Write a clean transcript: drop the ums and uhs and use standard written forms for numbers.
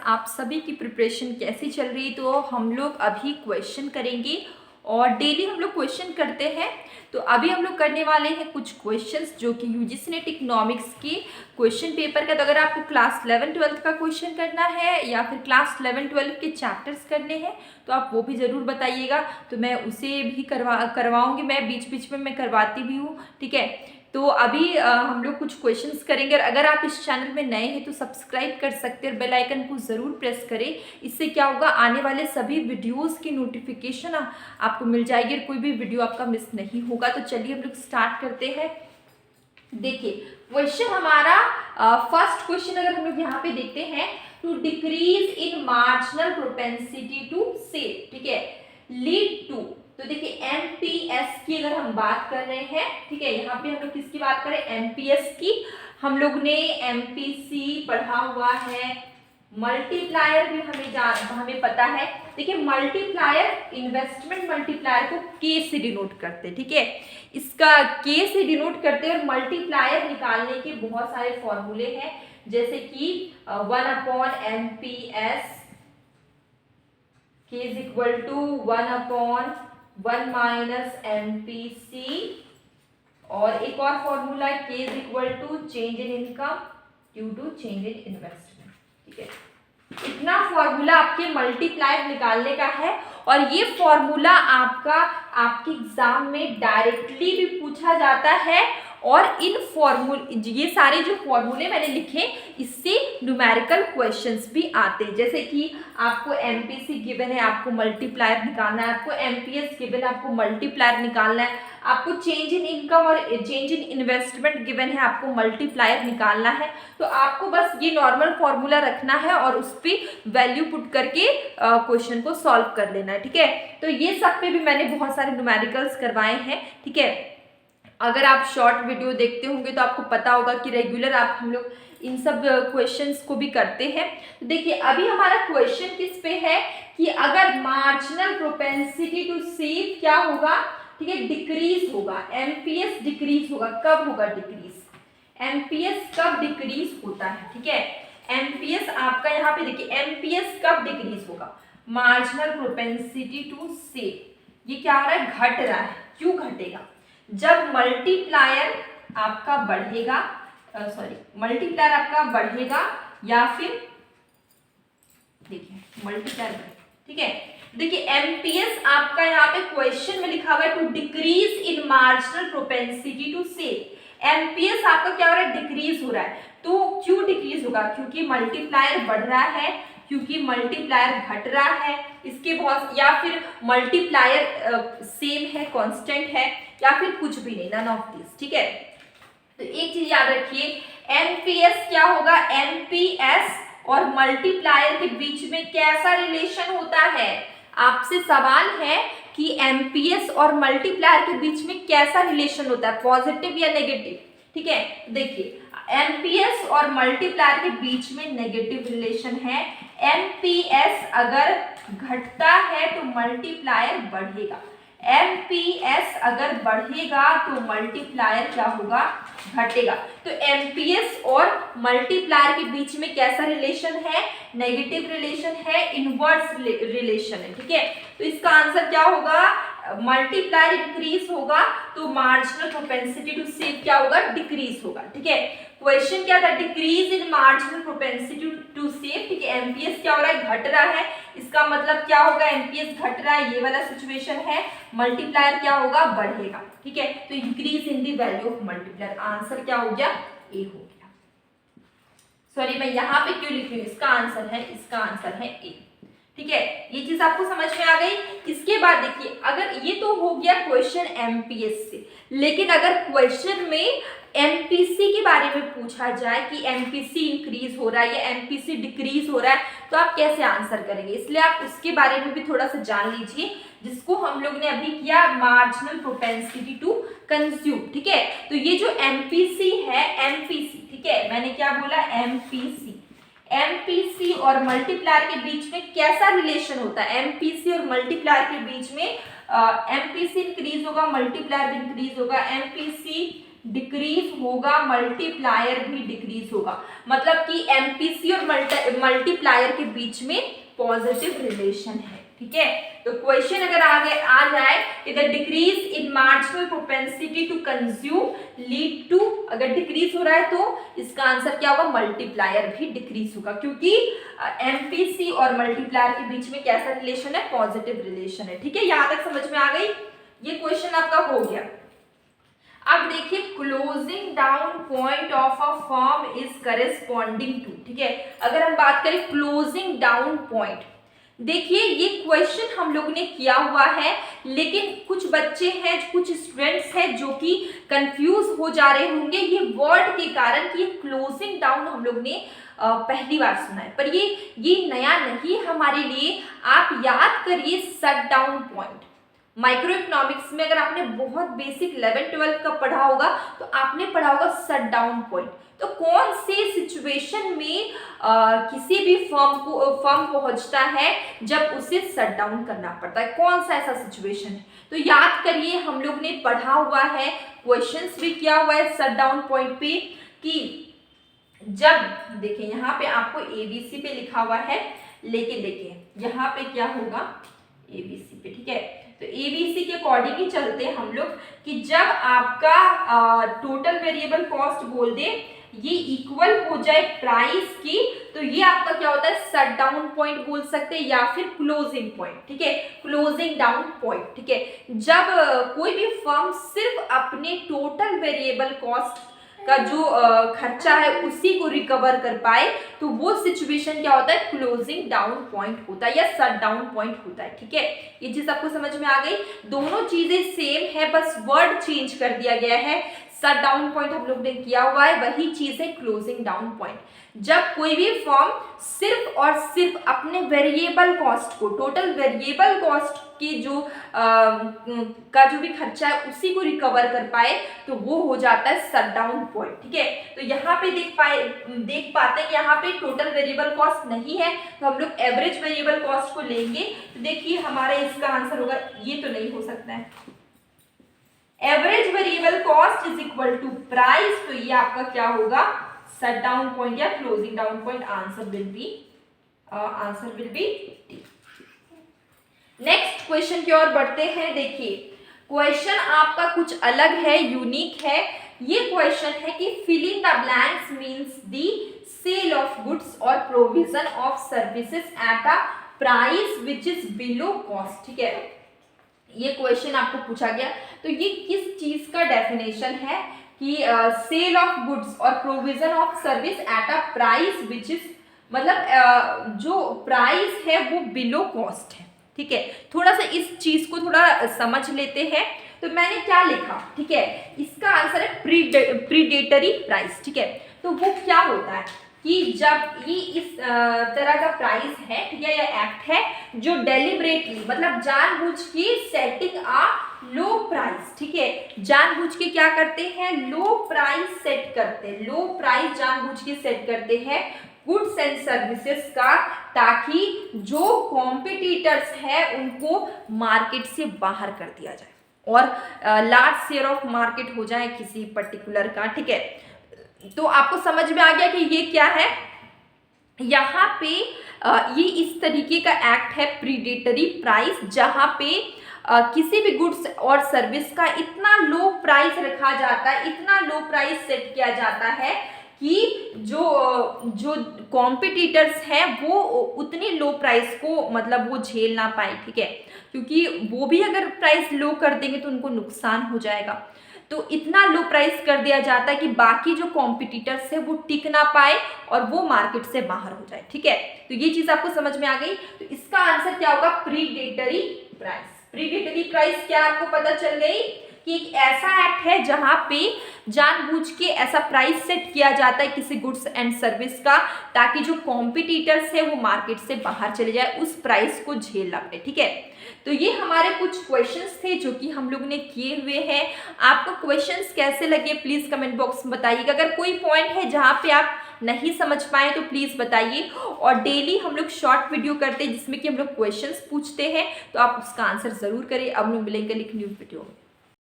आप सभी की प्रिपरेशन कैसी चल रही? तो हम लोग अभी क्वेश्चन करेंगे और डेली हम लोग क्वेश्चन करते हैं। तो अभी हम लोग करने वाले हैं कुछ क्वेश्चंस जो कि यूजीसी नेट इकोनॉमिक्स के क्वेश्चन पेपर का। तो अगर आपको क्लास 11-12 का क्वेश्चन करना है या फिर क्लास 11-12 के चैप्टर्स करने हैं तो आप वो भी ज़रूर बताइएगा, तो मैं उसे भी करवाऊँगी। मैं बीच बीच में मैं करवाती भी हूँ, ठीक है। तो अभी हम लोग कुछ क्वेश्चंस करेंगे और अगर आप इस चैनल में नए हैं तो सब्सक्राइब कर सकते हैं और बेल आइकन को ज़रूर प्रेस करें। इससे क्या होगा, आने वाले सभी वीडियोस की नोटिफिकेशन आपको मिल जाएगी और कोई भी वीडियो आपका मिस नहीं होगा। तो चलिए हम लोग स्टार्ट करते हैं। देखिए क्वेश्चन हमारा फर्स्ट क्वेश्चन अगर हम लोग यहाँ पे देखते हैं, to decrease in marginal propensity to save, ठीक है, लीड टू। तो देखिए एमपीएस की अगर हम बात कर रहे हैं, ठीक है, यहाँ पे हम लोग किसकी बात करें, एमपीएस की। हम लोग ने एमपीसी पढ़ा हुआ है, मल्टीप्लायर भी हमें पता है। देखिए मल्टीप्लायर, इन्वेस्टमेंट मल्टीप्लायर को के से डिनोट करते हैं, ठीक है, इसका के से डिनोट करते हैं। और मल्टीप्लायर निकालने के बहुत सारे फॉर्मूले हैं, जैसे कि 1/MPS K is equal to 1/1 - MPC, और एक और फॉर्मूला है K is equal to change in income due to change in investment, ठीक है। इतना फॉर्मूला आपके मल्टीप्लायर निकालने का है और ये फॉर्मूला आपके एग्जाम में डायरेक्टली भी पूछा जाता है। और ये सारे जो फॉर्मूले मैंने लिखे इससे न्यूमेरिकल क्वेश्चंस भी आते हैं, जैसे कि आपको एमपीसी गिवन है, आपको मल्टीप्लायर निकालना है, आपको एमपीएस गिवन है, आपको मल्टीप्लायर निकालना है, आपको चेंज इन इनकम और चेंज इन इन्वेस्टमेंट गिवन है, आपको मल्टीप्लायर निकालना है। तो आपको बस ये नॉर्मल फॉर्मूला रखना है और उस पर वैल्यू पुट करके क्वेश्चन को सॉल्व कर लेना है, ठीक है। तो ये सब पे भी मैंने बहुत सारे न्यूमेरिकल्स करवाए हैं, ठीक है। अगर आप शॉर्ट वीडियो देखते होंगे तो आपको पता होगा कि रेगुलर हम लोग इन सब क्वेश्चंस को भी करते हैं। तो देखिए अभी हमारा क्वेश्चन किस पे है कि अगर मार्जिनल प्रोपेंसिटी टू सेव क्या होगा, ठीक है, डिक्रीज होगा, एमपीएस डिक्रीज होगा। कब होगा डिक्रीज, एमपीएस कब डिक्रीज होता है, ठीक है। एमपीएस आपका यहाँ पे देखिए एमपीएस कब डिक्रीज होगा, मार्जिनल प्रोपेंसिटी टू सेव। ये क्या हो रहा है, घट रहा है। क्यों घटेगा, जब मल्टीप्लायर आपका बढ़ेगा, मल्टीप्लायर आपका बढ़ेगा या फिर देखिए मल्टीप्लायर, ठीक है। देखिए एमपीएस आपका यहाँ पे क्वेश्चन में लिखा हुआ है to decrease in marginal propensity to save. MPS आपका क्या हो रहा है, डिक्रीज हो रहा है। तो क्यों डिक्रीज होगा, क्योंकि मल्टीप्लायर बढ़ रहा है, क्योंकि मल्टीप्लायर घट रहा है, इसके बहुत, या फिर मल्टीप्लायर सेम है, कांस्टेंट है, या फिर कुछ भी नहीं, नन ऑफ दिस, ठीक है। तो एक चीज याद रखिए, एमपीएस क्या होगा, एमपीएस और मल्टीप्लायर के बीच में कैसा रिलेशन होता है। आपसे सवाल है कि एमपीएस और मल्टीप्लायर के बीच में कैसा रिलेशन होता है, पॉजिटिव या नेगेटिव, ठीक है। देखिए एमपीएस और मल्टीप्लायर के बीच में नेगेटिव रिलेशन है। एमपीएस अगर घटता है तो मल्टीप्लायर बढ़ेगा, एमपीएस अगर बढ़ेगा तो मल्टीप्लायर क्या होगा, घटेगा। तो एमपीएस और मल्टीप्लायर के बीच में कैसा रिलेशन है, नेगेटिव रिलेशन है, इनवर्स रिलेशन है, ठीक है। तो इसका आंसर क्या होगा, मल्टीप्लायर इंक्रीज होगा तो मार्जिनल प्रोपेंसिटी टू सेव क्या होगा, डिक्रीज होगा, ठीक है। क्वेश्चन क्या था, decrease in marginal propensity to save, ठीक है। एमपीएस क्या हो रहा है, घट रहा है, इसका मतलब क्या होगा, एमपीएस घट रहा है, ये वाला सिचुएशन है। मल्टीप्लायर क्या होगा, बढ़ेगा, ठीक है। तो increase in the value of multiplier, answer क्या हो गया, ए हो गया। सॉरी मैं यहाँ पे क्यों लिख रही हूँ, इसका आंसर है ए, ठीक है। ये चीज आपको समझ में आ गई। इसके बाद देखिए, अगर ये तो हो गया क्वेश्चन एमपीएस से, लेकिन अगर क्वेश्चन में एमपीसी के बारे में पूछा जाए कि एमपीसी इंक्रीज हो रहा है या एमपीसी डिक्रीज हो रहा है, तो आप कैसे आंसर करेंगे। इसलिए आप उसके बारे में भी थोड़ा सा जान लीजिए, जिसको हम लोग ने अभी किया, मार्जिनल प्रोपेंसिटी टू कंज्यूम, ठीक है। तो ये जो एमपीसी है, एमपीसी, ठीक है, मैंने क्या बोला, एमपीसी, एमपीसी और मल्टीप्लायर के बीच में कैसा रिलेशन होता है, एमपीसी और मल्टीप्लायर के बीच में एमपीसी इंक्रीज होगा, मल्टीप्लायर भी इंक्रीज होगा। एमपीसी डिक्रीज होगा, मल्टीप्लायर भी डिक्रीज होगा। मतलब कि एमपीसी और मल्टीप्लायर के बीच में पॉजिटिव रिलेशन है, ठीक है। तो क्वेश्चन अगर आगे आ जाए कि the decrease in marginal propensity to consume lead to, अगर डिक्रीज हो रहा है तो इसका आंसर क्या होगा, मल्टीप्लायर भी डिक्रीज होगा, क्योंकि एमपीसी और मल्टीप्लायर के बीच में कैसा रिलेशन है, पॉजिटिव रिलेशन है, ठीक है। यहां तक समझ में आ गई, ये क्वेश्चन आपका हो गया। अब देखिए closing down point of a firm is corresponding to, ठीक है। अगर हम बात करें क्लोजिंग डाउन पॉइंट, देखिए ये क्वेश्चन हम लोग ने किया हुआ है, लेकिन कुछ बच्चे हैं, कुछ स्टूडेंट्स हैं जो कि कंफ्यूज हो जा रहे होंगे ये वर्ड के कारण कि ये क्लोजिंग डाउन हम लोग ने पहली बार सुना है, पर ये नया नहीं हमारे लिए। आप याद करिए shut down point, micro economics में अगर आपने बहुत बेसिक 11-12 का पढ़ा होगा तो आपने पढ़ा होगा शट डाउन पॉइंट। तो कौन से सिचुएशन में किसी भी फर्म पहुंचता है जब उसे शट डाउन करना पड़ता है, कौन सा ऐसा सिचुएशन है। तो याद करिए हम लोग ने पढ़ा हुआ है, क्वेश्चंस भी किया हुआ है शट डाउन पॉइंट पे, कि जब देखिए यहाँ पे आपको एबीसी पे लिखा हुआ है, लेकिन देखिए यहाँ पे क्या होगा, एबीसी पे, ठीक है। तो एबीसी के अकॉर्डिंग ही चलते हैं हम लोग कि जब आपका टोटल वेरिएबल कॉस्ट बोल दे ये इक्वल हो जाए प्राइस की, तो ये आपका क्या होता है, शट डाउन पॉइंट बोल सकते हैं या फिर क्लोजिंग पॉइंट, ठीक है, क्लोजिंग डाउन पॉइंट, ठीक है। जब कोई भी फर्म सिर्फ अपने टोटल वेरिएबल कॉस्ट का जो खर्चा है उसी को रिकवर कर पाए, तो वो सिचुएशन क्या होता है, क्लोजिंग डाउन पॉइंट होता है या शट डाउन पॉइंट होता है, ठीक है। ये चीज आपको समझ में आ गई, दोनों चीजें सेम है, बस वर्ड चेंज कर दिया गया है। शट डाउन पॉइंट हम लोग ने किया हुआ है, वही चीज है क्लोजिंग डाउन पॉइंट। जब कोई भी फर्म सिर्फ और सिर्फ अपने वेरिएबल कॉस्ट को, टोटल वेरिएबल कॉस्ट की जो का जो भी खर्चा है उसी को रिकवर कर पाए, तो वो हो जाता है शट डाउन पॉइंट, ठीक है। तो यहाँ पे देख पाते हैं कि यहाँ पे टोटल वेरिएबल कॉस्ट नहीं है, तो हम लोग एवरेज वेरिएबल कॉस्ट को लेंगे। तो देखिए हमारा इसका आंसर होगा, ये तो नहीं हो सकता है, average variable cost is equal to price, तो ये आपका क्या होगा, शट डाउन पॉइंट या closing down point. Answer will be D. Next question की ओर बढ़ते हैं। देखिए क्वेश्चन आपका कुछ अलग है, यूनिक है। ये क्वेश्चन है कि fill in the blanks means the sale of goods और provision of services at a price which is below cost, ठीक है। ये क्वेश्चन आपको पूछा गया, तो ये किस चीज का डेफिनेशन है कि सेल ऑफ गुड्स और provision of service eight a price which is, मतलब जो प्राइस है वो बिलो कॉस्ट है, ठीक है। थोड़ा सा इस चीज को थोड़ा समझ लेते हैं। तो मैंने क्या लिखा, ठीक है, इसका आंसर है प्रीडेटरी प्राइस, ठीक है। तो वो क्या होता है कि जब ये इस तरह का प्राइस है, ठीक है, या एक्ट है जो डेलिबरेटली, मतलब जानबूझ के सेटिंग आ लो प्राइस, ठीक है, जानबूझ के क्या करते हैं, लो प्राइस सेट करते हैं, लो प्राइस जानबूझ के सेट करते हैं गुड्स एंड सर्विसेज का, ताकि जो कॉम्पिटिटर्स है उनको मार्केट से बाहर कर दिया जाए और लार्ज शेयर ऑफ मार्केट हो जाए किसी पर्टिकुलर का, ठीक है। तो आपको समझ में आ गया कि ये क्या है, यहाँ पे ये इस तरीके का एक्ट है प्रीडेटरी प्राइस, जहाँ पे किसी भी गुड्स और सर्विस का इतना लो प्राइस रखा जाता है, इतना लो प्राइस सेट किया जाता है कि जो कॉम्पिटिटर्स हैं वो उतनी लो प्राइस को, मतलब वो झेल ना पाए, ठीक है, क्योंकि वो भी अगर प्राइस लो कर देंगे तो उनको नुकसान हो जाएगा। तो इतना लो प्राइस कर दिया जाता है कि बाकी जो कॉम्पिटिटर्स है वो टिक ना पाए और वो मार्केट से बाहर हो जाए, ठीक है। तो ये चीज आपको समझ में आ गई। तो इसका आंसर क्या होगा, प्रीडेटरी प्राइस। प्रीडेटरी प्राइस क्या आपको पता चल गई कि एक ऐसा एक्ट है जहां पे जानबूझ के ऐसा प्राइस सेट किया जाता है किसी गुड्स एंड सर्विस का, ताकि जो कॉम्पिटिटर्स है वो मार्केट से बाहर चले जाए, उस प्राइस को झेलना पड़े, ठीक है। तो ये हमारे कुछ क्वेश्चंस थे जो कि हम लोग ने किए हुए हैं। आपको क्वेश्चंस कैसे लगे प्लीज कमेंट बॉक्स में बताइएगा। अगर कोई पॉइंट है जहां पे आप नहीं समझ पाए तो प्लीज बताइए। और डेली हम लोग शॉर्ट वीडियो करते हैं जिसमें कि हम लोग क्वेश्चंस पूछते हैं, तो आप उसका आंसर जरूर करें। अब हम मिलेंगे एक न्यू वीडियो में।